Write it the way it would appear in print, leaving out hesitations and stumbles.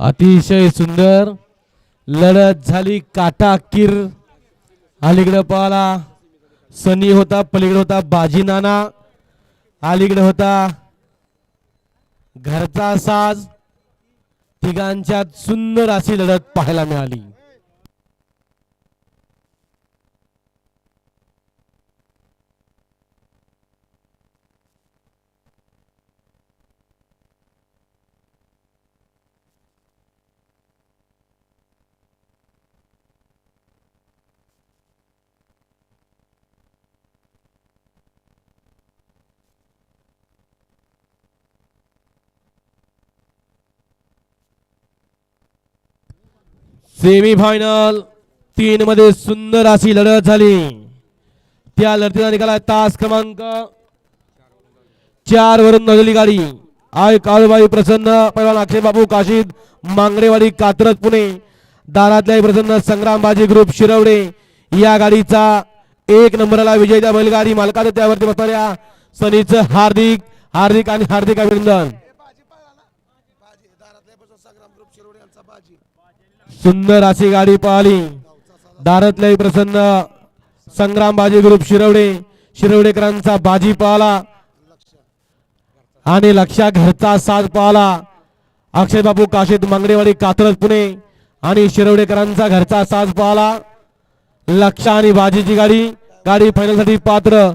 अतिशय सुंदर लढत झाली काटाकीर। अलीकडे पाहला सनी होता, पलीकडे होता बाजी नाना, अलीकडे होता घरचा साज। तिघांच्यात सुंदर अशी लढत पाहायला मिळाली। सेमीफायनल 3 मध्ये सुंदर अशी लढत झाली। त्या लढतीचा निकाल तास क्रमांक 4 वरून नजली गाडी आय काळूबाई प्रसन्न पैलवान अक्षय बाबू काशीद मांगडेवाडी कात्रज पुणे, दारातल्या प्रसन्न संग्राम बाजी ग्रुप शिरवडे। या गाडीचा 1 नंबरला विजयी बैलगाडी मालकाचं त्यावरती बसणाऱ्या सनीचं हार्दिक हार्दिक आणि हार्दिक अभिनंदन। सुंदर अशी गाडी पाहिली। दारातल्या प्रसन्न संग्राम बाजी ग्रुप शिरवडे, शिरवडेकरांचा बाजी पाहला आणि लक्षा घरचा साज पाहला। अक्षय बाबू काशीद मांगडेवाडी कात्रज पुणे आणि शिरवडेकरांचा घरचा साज पाहला। लक्षा आणि बाजीची गाडी फायनल साठी पात्र।